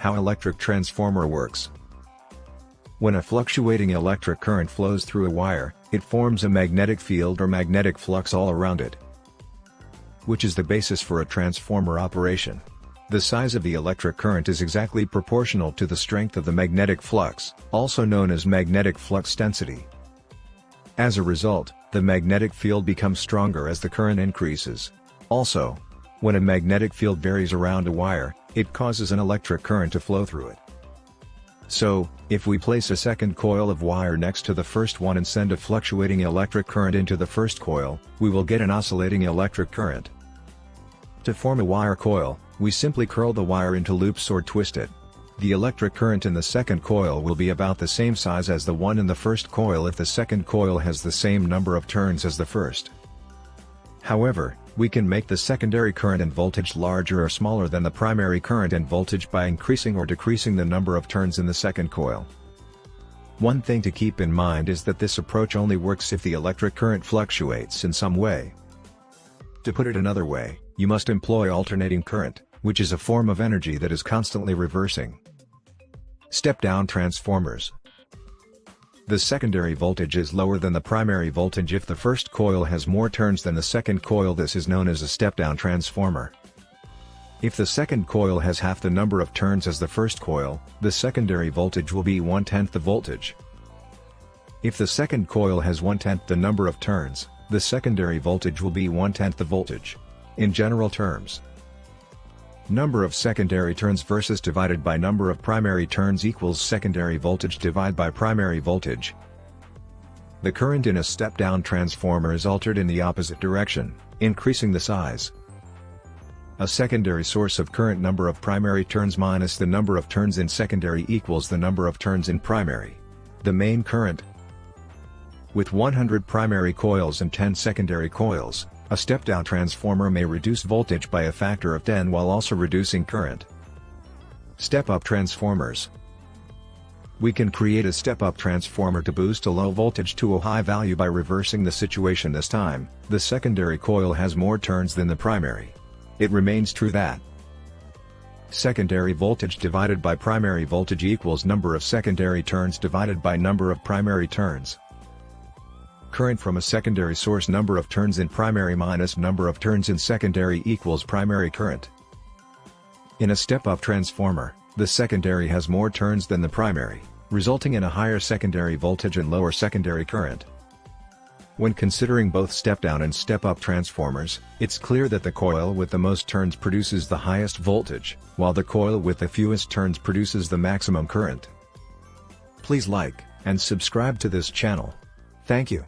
How electric transformer works. When a fluctuating electric current flows through a wire, it forms a magnetic field or magnetic flux all around it, which is the basis for a transformer operation. The size of the electric current is exactly proportional to the strength of the magnetic flux, also known as magnetic flux density. As a result, the magnetic field becomes stronger as the current increases. Also, when a magnetic field varies around a wire, it causes an electric current to flow through it. So, if we place a second coil of wire next to the first one and send a fluctuating electric current into the first coil, we will get an oscillating electric current. To form a wire coil, we simply curl the wire into loops or twist it. The electric current in the second coil will be about the same size as the one in the first coil if the second coil has the same number of turns as the first. However, we can make the secondary current and voltage larger or smaller than the primary current and voltage by increasing or decreasing the number of turns in the second coil. One thing to keep in mind is that this approach only works if the electric current fluctuates in some way. To put it another way, you must employ alternating current, which is a form of energy that is constantly reversing. Step-down transformers. The secondary voltage is lower than the primary voltage if the first coil has more turns than the second coil. This is known as a step-down transformer. If the second coil has half the number of turns as the first coil, the secondary voltage will be 1/10 the voltage. If the second coil has 1/10 the number of turns, the secondary voltage will be 1/10 the voltage. In general terms, number of secondary turns versus divided by number of primary turns equals secondary voltage divided by primary voltage. The current in a step-down transformer is altered in the opposite direction, increasing the size. A secondary source of current number of primary turns minus the number of turns in secondary equals the number of turns in primary. The main current. With 100 primary coils and 10 secondary coils, a step-down transformer may reduce voltage by a factor of 10 while also reducing current. Step-up transformers. We can create a step-up transformer to boost a low voltage to a high value by reversing the situation. This time, the secondary coil has more turns than the primary. It remains true that secondary voltage divided by primary voltage equals number of secondary turns divided by number of primary turns. Current from a secondary source number of turns in primary minus number of turns in secondary equals primary current. In a step-up transformer, the secondary has more turns than the primary, resulting in a higher secondary voltage and lower secondary current. When considering both step-down and step-up transformers, it's clear that the coil with the most turns produces the highest voltage, while the coil with the fewest turns produces the maximum current. Please like and subscribe to this channel. Thank you.